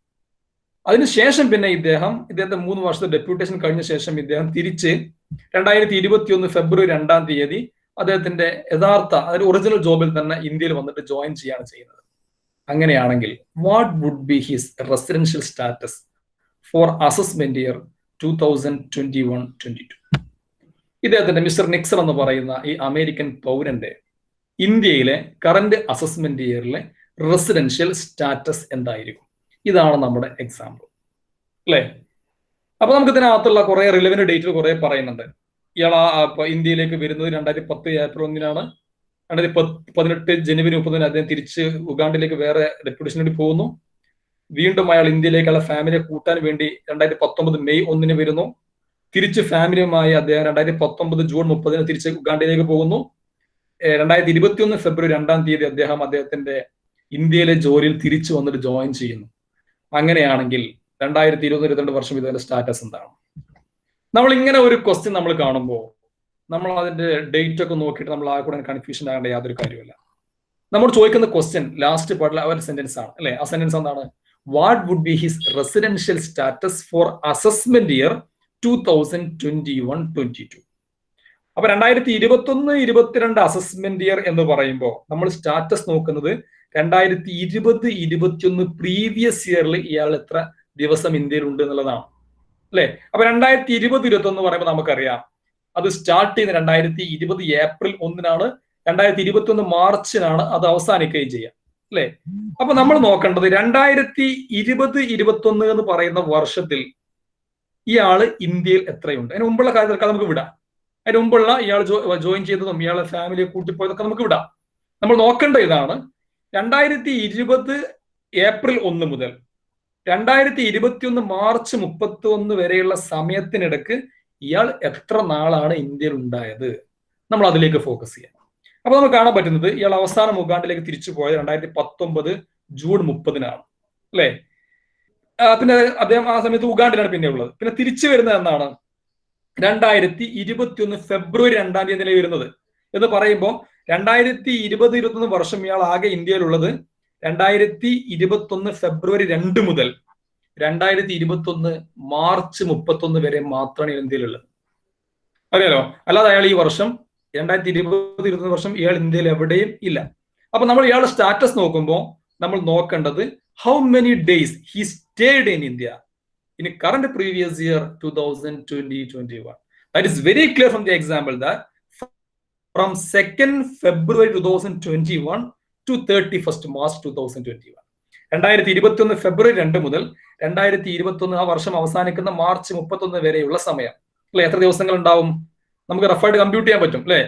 അതിനുശേഷം പിന്നെ ഇദ്ദേഹത്തെ 3 വർഷത്തെ ഡെപ്യൂട്ടേഷൻ കഴിഞ്ഞ ശേഷം ഇദ്ദേഹം തിരിച്ച് 2021 ഫെബ്രുവരി 2-ാം തീയതി അദ്ദേഹത്തിന്റെ യഥാർത്ഥ അതായത് ഒറിജിനൽ ജോബിൽ തന്നെ ഇന്ത്യയിൽ വന്നിട്ട് ജോയിൻ ചെയ്യാണ് ചെയ്യുന്നത്. അങ്ങനെയാണെങ്കിൽ what would be his residential status for assessment year 2021-22? ഇദ്ദേഹത്തിന്റെ മിസ്റ്റർ നിക്സൺ എന്ന് പറയുന്ന ഈ അമേരിക്കൻ പൗരന്റെ ഇന്ത്യയിലെ കറന്റ് അസസ്മെന്റ് ഇയറിലെ റെസിഡൻഷ്യൽ സ്റ്റാറ്റസ് എന്തായിരിക്കും? ഇതാണ് നമ്മുടെ എക്സാമ്പിൾ അല്ലേ. അപ്പൊ നമുക്ക് ഇതിനകത്തുള്ള കുറെ റിലവന്റ് ഡേറ്റ് കുറെ പറയുന്നുണ്ട്. ഇയാൾ ഇന്ത്യയിലേക്ക് വരുന്നത് 2010 ഏപ്രിൽ 1-നാണ്. 2018 ജനുവരി 30-ന് അദ്ദേഹം തിരിച്ച് ഉഗാണ്ടയിലേക്ക് വേറെ ഡെപ്യൂട്ടേഷന് വേണ്ടി പോകുന്നു. വീണ്ടും അയാൾ ഇന്ത്യയിലേക്കുള്ള ഫാമിലിയെ കൂട്ടാൻ വേണ്ടി 2019 മെയ് 1 വരുന്നു. തിരിച്ച് ഫാമിലിയുമായി അദ്ദേഹം 2019 ജൂൺ 30 തിരിച്ച് ഉഗാണ്ടയിലേക്ക് പോകുന്നു. 2021 ഫെബ്രുവരി 2 അദ്ദേഹത്തിന്റെ ഇന്ത്യയിലെ ജോലിയിൽ തിരിച്ചു വന്നിട്ട് ജോയിൻ ചെയ്യുന്നു. അങ്ങനെയാണെങ്കിൽ 2022 വർഷം ഇതിന്റെ സ്റ്റാറ്റസ് എന്താണ്? നമ്മൾ ഇങ്ങനെ ഒരു ക്വസ്റ്റ്യൻ നമ്മൾ കാണുമ്പോൾ നമ്മൾ അതിന്റെ ഡേറ്റ് ഒക്കെ നോക്കിയിട്ട് നമ്മൾ ആ കൂടെ കൺഫ്യൂഷൻ ആകേണ്ട യാതൊരു കാര്യമില്ല. നമ്മൾ ചോദിക്കുന്ന ക്വസ്റ്റ്യൻ ലാസ്റ്റ് പാർട്ടിലെ ഒരു സെന്റൻസ് ആണ് അല്ലെ? ആ സെന്റൻസ് എന്താണ്? What would be his residential status for assessment year 2021-22? അപ്പൊ 2021-22 അസസ്മെന്റ് ഇയർ എന്ന് പറയുമ്പോൾ നമ്മൾ സ്റ്റാറ്റസ് നോക്കുന്നത് 2020-21 പ്രീവിയസ് ഇയറിൽ ഇയാൾ എത്ര ദിവസം ഇന്ത്യയിൽ ഉണ്ട് എന്നുള്ളതാണ് അല്ലെ? അപ്പൊ 2020-21 പറയുമ്പോൾ നമുക്കറിയാം അത് സ്റ്റാർട്ട് ചെയ്യുന്ന 2020 ഏപ്രിൽ 1 2021 മാർച്ചിനാണ് അത് അവസാനിക്കുകയും ചെയ്യുക അല്ലെ? അപ്പൊ നമ്മൾ നോക്കേണ്ടത് 2020-21 എന്ന് പറയുന്ന വർഷത്തിൽ ഇയാള് ഇന്ത്യയിൽ എത്രയുണ്ട്. അതിന് മുമ്പുള്ള കാര്യങ്ങളൊക്കെ നമുക്ക് വിടാം. അതിന് മുമ്പുള്ള ഇയാൾ ജോയിൻ ചെയ്തതും ഇയാളെ ഫാമിലിയെ കൂട്ടിപ്പോയതൊക്കെ നമുക്ക് വിടാം. നമ്മൾ നോക്കേണ്ട ഇതാണ് 2020 ഏപ്രിൽ 1 മുതൽ 2021 മാർച്ച് 31 വരെയുള്ള സമയത്തിനിടക്ക് ഇയാൾ എത്ര നാളാണ് ഇന്ത്യയിൽ ഉണ്ടായത്, നമ്മൾ അതിലേക്ക് ഫോക്കസ് ചെയ്യാം. അപ്പൊ നമുക്ക് കാണാൻ പറ്റുന്നത് ഇയാൾ അവസാനം ഉഗാണ്ടയിലേക്ക് തിരിച്ചു പോയത് 2019 ജൂൺ 30 അല്ലെ? പിന്നെ അദ്ദേഹം ആ സമയത്ത് ഉഗാണ്ടയിലാണ് പിന്നെ ഉള്ളത്. പിന്നെ തിരിച്ചു വരുന്നത് എന്നാണ് 2021 ഫെബ്രുവരി 2 വരുന്നത് എന്ന് പറയുമ്പോൾ 2020-21 വർഷം ഇയാൾ ആകെ ഇന്ത്യയിലുള്ളത് 2021 ഫെബ്രുവരി 2 മുതൽ 2021 മാർച്ച് 31 വരെ മാത്രമാണ് ഇന്ത്യയിലുള്ളത്. അറിയാലോ? അല്ലാതെ അയാൾ ഈ വർഷം 2020-21 വർഷം ഇയാൾ ഇന്ത്യയിൽ എവിടെയും ഇല്ല. അപ്പൊ നമ്മൾ ഇയാളുടെ സ്റ്റാറ്റസ് നോക്കുമ്പോൾ നമ്മൾ നോക്കേണ്ടത് how many days he stayed in India in current previous year 2020-21. That is very clear from the example that from 2nd February 2021 to 31st March 2021. 2021 ഫെബ്രുവരി 2 മുതൽ 2021 ആ വർഷം അവസാനിക്കുന്ന മാർച്ച് 31 വരെയുള്ള സമയം അല്ലെ? എത്ര ദിവസങ്ങൾ ഉണ്ടാവും? നമുക്ക് റഫായിട്ട് കമ്പ്യൂട്ട് ചെയ്യാൻ പറ്റും അല്ലെ?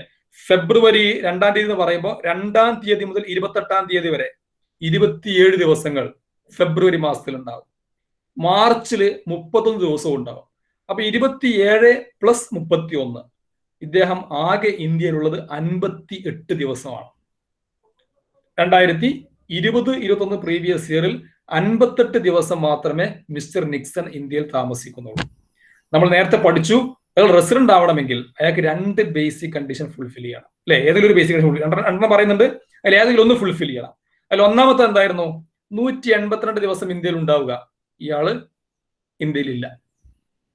ഫെബ്രുവരി 2 എന്ന് പറയുമ്പോൾ 2 മുതൽ 28 വരെ 27 ദിവസങ്ങൾ ഫെബ്രുവരി മാസത്തിൽ ഉണ്ടാവും. മാർച്ചിൽ 31 ദിവസവും ഉണ്ടാവും. അപ്പൊ 27 + 31 ഇദ്ദേഹം ആകെ ഇന്ത്യയിലുള്ളത് 58 ദിവസമാണ്. 2020-21 പ്രീവിയസ് ഇയറിൽ 58 ദിവസം മാത്രമേ മിസ്റ്റർ നിക്സൺ ഇന്ത്യയിൽ താമസിക്കുന്നുള്ളൂ. നമ്മൾ നേരത്തെ പഠിച്ചു അയാൾ റെസിഡന്റ് ആവണമെങ്കിൽ അയാൾക്ക് 2 ബേസിക് കണ്ടീഷൻ ഫുൾഫിൽ ചെയ്യണം അല്ലെ? ഏതെങ്കിലും ഒരു ബേസിക് കണ്ടീഷൻ രണ്ടെണ്ണം പറയുന്നുണ്ട്, അതിൽ ഏതെങ്കിലും ഒന്ന് ഫുൾഫിൽ ചെയ്യണം. അതിൽ ഒന്നാമത്തെ എന്തായിരുന്നു? 182 ദിവസം ഇന്ത്യയിൽ ഉണ്ടാവുക. ഇയാള് ഇന്ത്യയിൽ ഇല്ല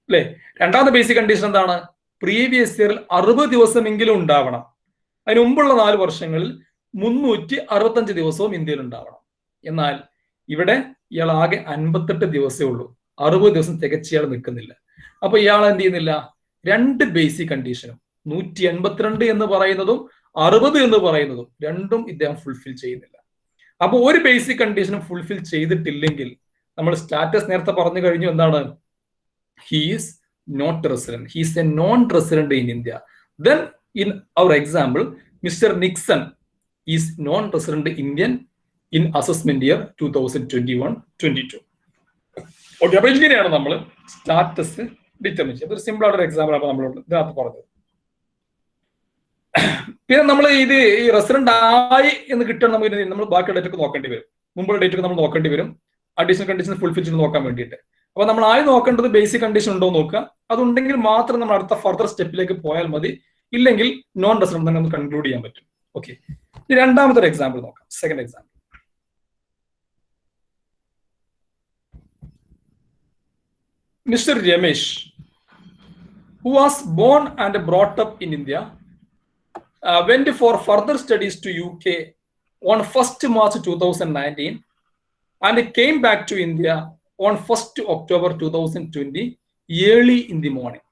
അല്ലെ? രണ്ടാമത്തെ ബേസിക് കണ്ടീഷൻ എന്താണ്? പ്രീവിയസ് ഇയറിൽ 60 ദിവസമെങ്കിലും ഉണ്ടാവണം. അതിന് മുമ്പുള്ള 4 വർഷങ്ങളിൽ 365 ദിവസവും ഇന്ത്യയിൽ ഉണ്ടാവണം. എന്നാൽ ഇവിടെ ഇയാൾ ആകെ 58 ദിവസമേ ഉള്ളൂ. 60 ദിവസം തികച്ച് ഇയാൾ നിൽക്കുന്നില്ല. അപ്പൊ ഇയാൾ എന്ത് ചെയ്യുന്നില്ല? 2 ബേസിക് കണ്ടീഷനും 182 എന്ന് പറയുന്നതും 60 എന്ന് പറയുന്നതും രണ്ടും ഇദ്ദേഹം ഫുൾഫിൽ ചെയ്യുന്നില്ല. അപ്പൊ ഒരു ബേസിക് കണ്ടീഷനും ഫുൾഫിൽ ചെയ്തിട്ടില്ലെങ്കിൽ നമ്മൾ സ്റ്റാറ്റസ് നേരത്തെ പറഞ്ഞു കഴിഞ്ഞു. എന്താണ്? He is not resident. He is a non resident in India. Then in our example mister Nixon is non resident Indian in assessment year 2021-22. Okay, അപ്പൊ ഇങ്ങനെയാണ് നമ്മൾ സ്റ്റാറ്റസ് ഡിറ്റർമിൻ ചെയ്യുന്നത്. ഒരു സിമ്പിൾ ആയിട്ട് ഒരു എക്സാമ്പിൾ ആണ് നമ്മൾ ഇതിനകത്ത് പറഞ്ഞത്. പിന്നെ നമ്മൾ ഈ റെസിഡന്റ് ആയി എന്ന് കിട്ടണം നമ്മൾ ബാക്കി ഡേറ്റ് ഒക്കെ നോക്കേണ്ടി വരും. മുമ്പുള്ള ഡേറ്റ് ഒക്കെ നമ്മൾ നോക്കേണ്ടി വരും, അഡീഷണൽ കണ്ടീഷൻ ഫുൾഫിൽ ചെയ്ത് നോക്കാൻ വേണ്ടിയിട്ട്. അപ്പൊ നമ്മൾ ആയി നോക്കേണ്ടത് ബേസിക് കണ്ടീഷൻ ഉണ്ടോ നോക്കുക. അതുണ്ടെങ്കിൽ മാത്രം നമ്മൾ അടുത്ത ഫർദർ സ്റ്റെപ്പിലേക്ക് പോയാൽ മതി. ഇല്ലെങ്കിൽ നോൺ റെസിഡന്റ് തന്നെ നമുക്ക് കൺക്ലൂഡ് ചെയ്യാൻ പറ്റും. ഓക്കെ, രണ്ടാമത്തെ ഒരു എക്സാമ്പിൾ നോക്കാം. Second example. Mr. Ramesh, who was born and brought up in India, went for further studies to UK on 1st March 2019 and came back to India on 1st October 2020 early in the morning.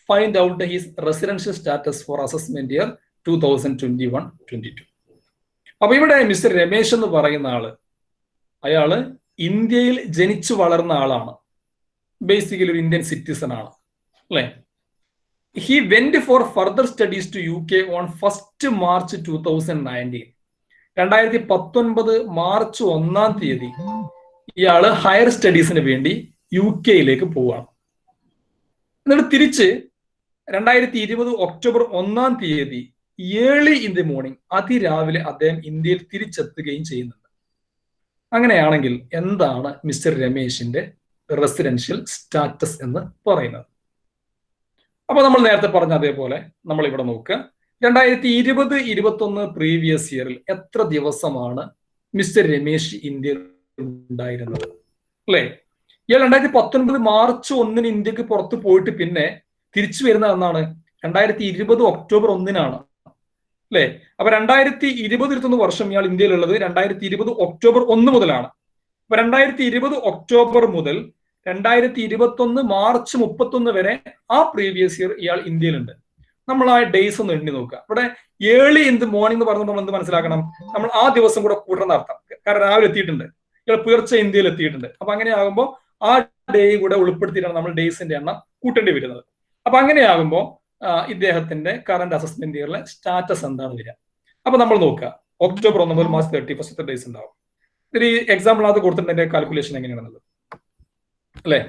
Find out his residential status for assessment year 2021-22. അപ്പൊ ഇവിടെ mister Ramesh എന്ന് പറയുന്ന ആള്, അയാള് ഇന്ത്യയിൽ ജനിച്ചു വളർന്ന ആളാണ്. ബേസിക്കലി ഒരു ഇന്ത്യൻ സിറ്റിസൺ ആണ് അല്ലെ? He went for further studies to UK on 1st March 2019. 2019 March 1 ഇയാള് ഹയർ സ്റ്റഡീസിന് വേണ്ടി UK പോവുകയാണ്. എന്നിട്ട് തിരിച്ച് 2020 ഒക്ടോബർ 1-ാം തീയതി ഏർലി ഇൻ ദി മോർണിംഗ്, അതിരാവിലെ അദ്ദേഹം ഇന്ത്യയിൽ തിരിച്ചെത്തുകയും ചെയ്യുന്നുണ്ട്. അങ്ങനെയാണെങ്കിൽ എന്താണ് മിസ്റ്റർ രമേശിന്റെ റെസിഡൻഷ്യൽ സ്റ്റാറ്റസ് എന്ന് പറയുന്നത്? അപ്പൊ നമ്മൾ നേരത്തെ പറഞ്ഞ അതേപോലെ നമ്മൾ ഇവിടെ നോക്കുക. 2020-21 പ്രീവിയസ് ഇയറിൽ എത്ര ദിവസമാണ് മിസ്റ്റർ രമേശ് ഇന്ത്യയിൽ ഉണ്ടായിരുന്നത്? അല്ലെ, ഇയാൾ 2019 മാർച്ച് 1-ന് ഇന്ത്യക്ക് പുറത്ത് പോയിട്ട് പിന്നെ തിരിച്ചു വരുന്നത് എന്നാണ്? 2020 ഒക്ടോബർ 1-നാണ്. അല്ലെ, അപ്പൊ 2020-21 വർഷം ഇയാൾ ഇന്ത്യയിലുള്ളത് 2020 ഒക്ടോബർ 1 മുതലാണ്. അപ്പൊ 2020 ഒക്ടോബർ മുതൽ 2021 മാർച്ച് 31 വരെ ആ പ്രീവിയസ് ഇയർ ഇയാൾ ഇന്ത്യയിലുണ്ട്. നമ്മൾ ആ ഡേയ്സ് ഒന്ന് എണ്ണി നോക്കുക. ഇവിടെ ഏർലി ഇൻ ദി മോർണിംഗ് എന്ന് പറഞ്ഞാൽ നമ്മൾ എന്ത് മനസ്സിലാക്കണം? നമ്മൾ ആ ദിവസം കൂടെ കൂട്ടണം അർത്ഥം. കാരണം രാവിലെ എത്തിയിട്ടുണ്ട്, ഇയാൾ പുലർച്ചെ ഇന്ത്യയിൽ എത്തിയിട്ടുണ്ട്. അപ്പൊ അങ്ങനെയാകുമ്പോൾ ആ ഡേ കൂടെ ഉൾപ്പെടുത്തിയിട്ടാണ് നമ്മൾ ഡേയ്സിന്റെ എണ്ണം കൂട്ടേണ്ടി വരുന്നത്. അപ്പൊ അങ്ങനെയാകുമ്പോൾ ഇദ്ദേഹത്തിന്റെ കറന്റ് അസസ്മെന്റ് ഇയറിലെ സ്റ്റാറ്റസ് എന്താണ് വരിക? അപ്പൊ നമ്മൾ നോക്കുക, ഒക്ടോബർ 1 മുതൽ മാർച്ച് 31 ഡേയ്സ് ഉണ്ടാവും. ഒരു എക്സാമ്പിൾ അത് കൊടുത്തിട്ടുണ്ട് കാൽക്കുലേഷൻ എങ്ങനെയാണെന്നുള്ളത്. അല്ലെ,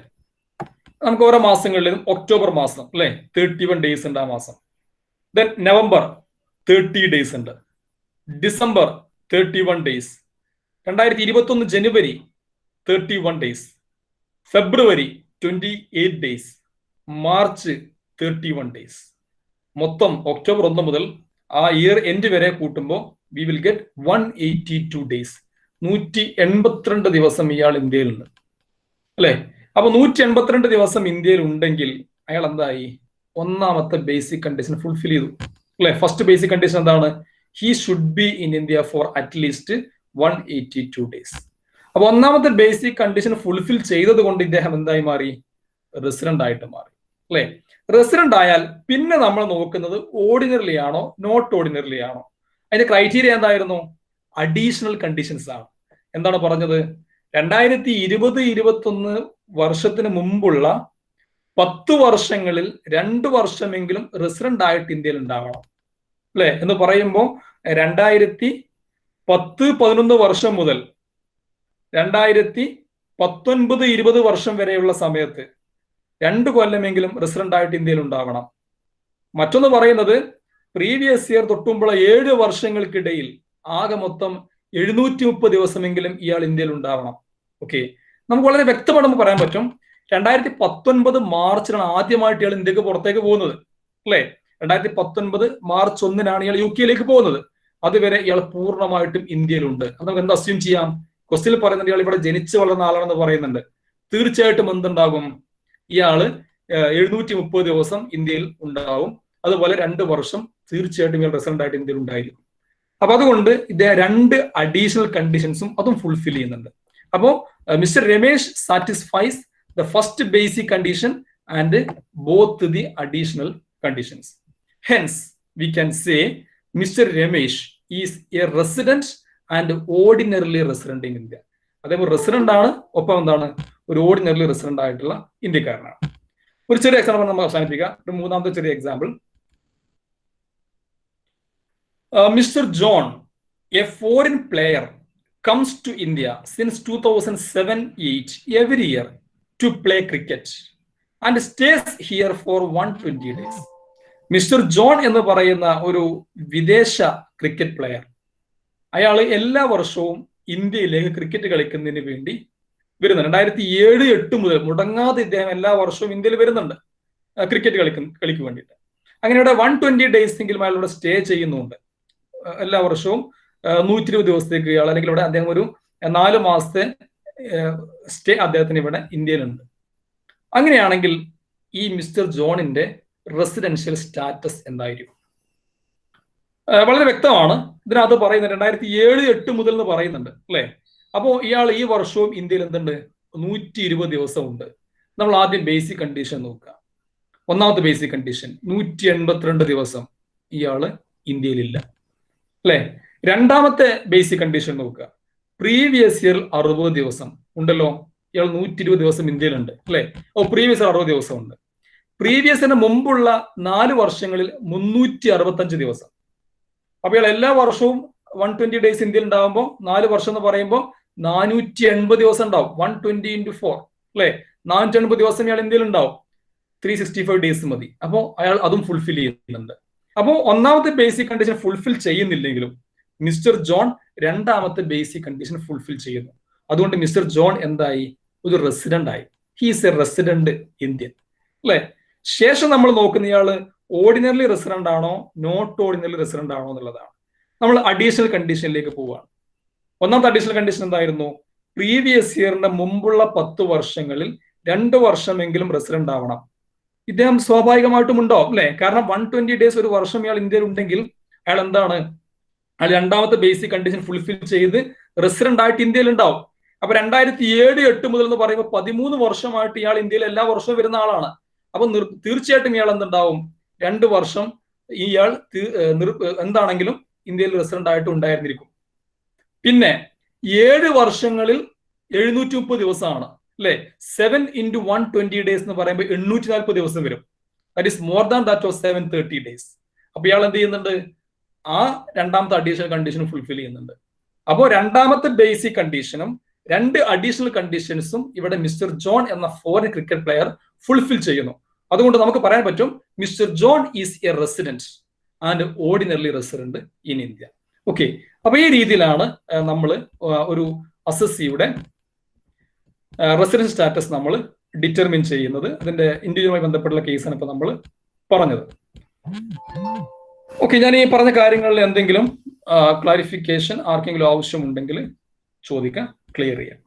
നമുക്ക് ഓരോ മാസങ്ങളിലും ഒക്ടോബർ മാസം അല്ലെ 31 ഡേയ്സ് ഉണ്ട് ആ മാസം. ദെൻ നവംബർ 30 ഡേയ്സ് ഉണ്ട്. December 31 days. 2021 ജനുവരി 31 ഡേയ്സ്. ഫെബ്രുവരി 28 ഡേയ്സ്. March 31 days. മൊത്തം ഒക്ടോബർ 1 മുതൽ ആ ഇയർ എൻഡ് വരെ കൂട്ടുമ്പോൾ വി വിൽ ഗെറ്റ് 182 ഡേയ്സ്. 182 ദിവസം ഇയാൾ ഇന്ത്യയിലുണ്ട്. അല്ലെ, അപ്പൊ 182 ദിവസം ഇന്ത്യയിൽ ഉണ്ടെങ്കിൽ അയാൾ എന്തായി? ഒന്നാമത്തെ ബേസിക് കണ്ടീഷൻ ഫുൾഫിൽ ചെയ്തു. അല്ലെ, ഫസ്റ്റ് ബേസിക് കണ്ടീഷൻ എന്താണ്? He should be in India for at least 182 days. അപ്പൊ ഒന്നാമത്തെ ബേസിക് കണ്ടീഷൻ ഫുൾഫിൽ ചെയ്തത് കൊണ്ട് ഇദ്ദേഹം എന്തായി മാറി? റെസിഡന്റ് ആയിട്ട് മാറി. അല്ലെ, റെസിഡന്റ് ആയാൽ പിന്നെ നമ്മൾ നോക്കുന്നത് ഓർഡിനറിലി ആണോ നോട്ട് ഓർഡിനറിലി ആണോ? അതിന്റെ ക്രൈറ്റീരിയ എന്തായിരുന്നു? അഡീഷണൽ കണ്ടീഷൻസ് ആണ്. എന്താണ് പറഞ്ഞത്? 2020-21 വർഷത്തിന് മുമ്പുള്ള 10 വർഷങ്ങളിൽ 2 വർഷമെങ്കിലും റെസിഡന്റ് ആയിട്ട് ഇന്ത്യയിൽ ഉണ്ടാവണം. അല്ലെ, എന്ന് പറയുമ്പോൾ 2010-11 വർഷം മുതൽ 2019-20 വർഷം വരെയുള്ള സമയത്ത് 2 കൊല്ലമെങ്കിലും റെസിഡന്റ് ആയിട്ട് ഇന്ത്യയിൽ ഉണ്ടാവണം. മറ്റൊന്ന് പറയുന്നത് പ്രീവിയസ് ഇയർ തൊട്ടുമുള്ള 7 വർഷങ്ങൾക്കിടയിൽ ആകെ മൊത്തം 730 ദിവസമെങ്കിലും ഇയാൾ ഇന്ത്യയിൽ ഉണ്ടാവണം. ഓക്കെ, നമുക്ക് വളരെ വ്യക്തമാണെന്ന് പറയാൻ പറ്റും. 2019 മാർച്ചിലാണ് ആദ്യമായിട്ട് ഇയാൾ ഇന്ത്യക്ക് പുറത്തേക്ക് പോകുന്നത്. അല്ലെ, 2019 മാർച്ച് 1-നാണ് ഇയാൾ UK പോകുന്നത്. അതുവരെ ഇയാൾ പൂർണ്ണമായിട്ടും ഇന്ത്യയിലുണ്ട്. അത് നമുക്ക് എന്താ അസ്യൂം ചെയ്യാം? ക്വസ്റ്റ്യനിൽ പറയുന്നുണ്ട് ഇയാൾ ഇവിടെ ജനിച്ചു വളർന്ന ആളാണെന്ന് പറയുന്നുണ്ട്. തീർച്ചയായിട്ടും എന്തുണ്ടാകും? ഇയാള് 730 ദിവസം ഇന്ത്യയിൽ ഉണ്ടാവും. അതുപോലെ 2 വർഷം തീർച്ചയായിട്ടും ഇയാൾ റെസിഡന്റ് ആയിട്ട് ഇന്ത്യയിൽ ഉണ്ടായിരിക്കും. അപ്പൊ അതുകൊണ്ട് ഇദ്ദേഹം 2 അഡീഷണൽ കണ്ടീഷൻസും അതും ഫുൾഫിൽ ചെയ്യുന്നുണ്ട്. അപ്പോൾ mister Ramesh satisfies the first basic condition and both the additional conditions. Hence we can say mister Ramesh is A resident and ordinarily resident in India. അതേപോലെ റെസിഡന്റ് ആണ്, ഒപ്പം എന്താണ്? ഒരു ഓർഡിനറിലി റെസിഡന്റ് ആയിട്ടുള്ള ഇന്ത്യക്കാരനാണ്. ഒരു ചെറിയ എക്സാമ്പിൾ നമ്മൾ അവസാനിപ്പിക്കാം. ഒരു മൂന്നാമത്തെ ചെറിയ example. Mr. John, a foreign player, comes to India since 2007-8 every year to play cricket and stays here for 120 days. Mister John എന്ന് പറയുന്ന ഒരു വിദേശ ക്രിക്കറ്റ് പ്ലെയർ, അയാൾ എല്ലാ വർഷവും ഇന്ത്യയിലേക്ക് ക്രിക്കറ്റ് കളിക്കുന്നതിന് വേണ്ടി വരുന്നുണ്ട്. 2007-8 മുതൽ മുടങ്ങാതെ ഇദ്ദേഹം എല്ലാ വർഷവും ഇന്ത്യയിൽ വരുന്നുണ്ട് ക്രിക്കറ്റ് കളിക്ക് വേണ്ടിയിട്ട്. അങ്ങനെ ഇവിടെ 120 ഡേയ്സ് എങ്കിലും അയാൾ ഇവിടെ സ്റ്റേ ചെയ്യുന്നുണ്ട്. എല്ലാ വർഷവും 120 ദിവസത്തേക്ക് ഇയാൾ, അല്ലെങ്കിൽ ഇവിടെ അദ്ദേഹം ഒരു 4 മാസത്തെ സ്റ്റേ അദ്ദേഹത്തിന് ഇവിടെ ഇന്ത്യയിലുണ്ട്. അങ്ങനെയാണെങ്കിൽ ഈ മിസ്റ്റർ ജോണിന്റെ റെസിഡൻഷ്യൽ സ്റ്റാറ്റസ് എന്തായിരിക്കും? വളരെ വ്യക്തമാണ്. ഇതിനകത്ത് പറയുന്നത് 2007-8 മുതൽ എന്ന് പറയുന്നുണ്ട്. അല്ലെ, അപ്പോൾ ഇയാൾ ഈ വർഷവും ഇന്ത്യയിൽ എന്തുണ്ട്? 120 ദിവസം ഉണ്ട്. നമ്മൾ ആദ്യം ബേസിക് കണ്ടീഷൻ നോക്കുക. ഒന്നാമത്തെ ബേസിക് കണ്ടീഷൻ 182 ദിവസം ഇയാള് ഇന്ത്യയിലില്ല. അല്ലെ, രണ്ടാമത്തെ ബേസിക് കണ്ടീഷൻ നോക്കുക. പ്രീവിയസ് ഇയറിൽ 60 ദിവസം ഉണ്ടല്ലോ. ഇയാൾ 120 ദിവസം ഇന്ത്യയിലുണ്ട്. അല്ലെ, പ്രീവിയസ് 60 ദിവസം ഉണ്ട്. പ്രീവിയസിന് മുമ്പുള്ള 4 വർഷങ്ങളിൽ 365 ദിവസം. അപ്പൊ ഇയാൾ എല്ലാ വർഷവും 120 ഡേയ്സ് ഇന്ത്യയിൽ ഉണ്ടാകുമ്പോൾ 4 വർഷം എന്ന് പറയുമ്പോൾ 480 ദിവസം ഉണ്ടാവും. 120 into 4 അല്ലെ, 480 ദിവസം ഇയാൾ ഇന്ത്യയിൽ ഉണ്ടാവും. 365 ഡേയ്സ് മതി. അപ്പോൾ അയാൾ അതും ഫുൾഫിൽ ചെയ്യുന്നുണ്ട്. അപ്പോൾ ഒന്നാമത്തെ ബേസിക് കണ്ടീഷൻ ഫുൾഫിൽ ചെയ്യുന്നില്ലെങ്കിലും മിസ്റ്റർ ജോൺ രണ്ടാമത്തെ ബേസിക് കണ്ടീഷൻ ഫുൾഫിൽ ചെയ്യുന്നു. അതുകൊണ്ട് മിസ്റ്റർ ജോൺ എന്തായി? ഒരു റെസിഡന്റ് ആയി. ഹീസ് എ റെസിഡന്റ് ഇന്ത്യൻ അല്ലെ. ശേഷം നമ്മൾ നോക്കുന്ന ഇയാള് ഓർഡിനറി റെസിഡന്റ് ആണോ നോട്ട് ഓർഡിനറി റെസിഡന്റ് ആണോ എന്നുള്ളതാണ്. നമ്മൾ അഡീഷണൽ കണ്ടീഷനിലേക്ക് പോവുകയാണ്. ഒന്നാമത്തെ അഡീഷണൽ കണ്ടീഷൻ എന്തായിരുന്നു? പ്രീവിയസ് ഇയറിന്റെ മുമ്പുള്ള 10 വർഷങ്ങളിൽ 2 വർഷമെങ്കിലും റെസിഡന്റ് ആവണം. ഇദ്ദേഹം സ്വാഭാവികമായിട്ടും ഉണ്ടാവും അല്ലെ. കാരണം 120 ഡേയ്സ് ഒരു വർഷം ഇയാൾ ഇന്ത്യയിൽ ഉണ്ടെങ്കിൽ അയാൾ എന്താണ്? അയാൾ രണ്ടാമത്തെ ബേസിക് കണ്ടീഷൻ ഫുൾഫിൽ ചെയ്ത് റെസിഡന്റ് ആയിട്ട് ഇന്ത്യയിൽ ഉണ്ടാവും. അപ്പൊ 2007-8 മുതൽ എന്ന് പറയുമ്പോൾ 13 വർഷമായിട്ട് ഇയാൾ ഇന്ത്യയിൽ എല്ലാ വർഷവും വരുന്ന ആളാണ്. അപ്പൊ തീർച്ചയായിട്ടും ഇയാൾ എന്തുണ്ടാവും? 2 വർഷം ഇയാൾ എന്താണെങ്കിലും ഇന്ത്യയിൽ റെസിഡന്റ് ആയിട്ട് ഉണ്ടായിരുന്നിരിക്കും. പിന്നെ 7 വർഷങ്ങളിൽ 730 ദിവസമാണ് അല്ലെ. 7 into 120 ഡേയ്സ് എന്ന് പറയുമ്പോൾ 840 ദിവസം വരും. That is more than that of 730 days. അപ്പൊ ഇയാൾ എന്ത് ചെയ്യുന്നുണ്ട്? ആ രണ്ടാമത്തെ അഡീഷണൽ കണ്ടീഷനും ഫുൾഫിൽ ചെയ്യുന്നുണ്ട്. അപ്പോൾ രണ്ടാമത്തെ ബേസിക് കണ്ടീഷനും 2 അഡീഷണൽ കണ്ടീഷൻസും ഇവിടെ മിസ്റ്റർ ജോൺ എന്ന ഫോറിൻ ക്രിക്കറ്റ് പ്ലെയർ ഫുൾഫിൽ ചെയ്യുന്നു. അതുകൊണ്ട് നമുക്ക് പറയാൻ പറ്റും mister John is A resident and ordinary resident in India. Okay, അപ്പൊ ഈ രീതിയിലാണ് നമ്മൾ ഒരു അസസിയുടെ റെസിഡന്റ് സ്റ്റാറ്റസ് നമ്മൾ ഡിറ്റർമിൻ ചെയ്യുന്നത്. അതിന്റെ ഇന്ത്യയുമായി ബന്ധപ്പെട്ടുള്ള കേസാണ് ഇപ്പൊ നമ്മൾ പറഞ്ഞത്. ഓക്കെ, ഞാൻ ഈ പറഞ്ഞ കാര്യങ്ങളിൽ എന്തെങ്കിലും ക്ലാരിഫിക്കേഷൻ ആർക്കെങ്കിലും ആവശ്യമുണ്ടെങ്കിൽ ചോദിക്കാം, ക്ലിയർ ചെയ്യാം.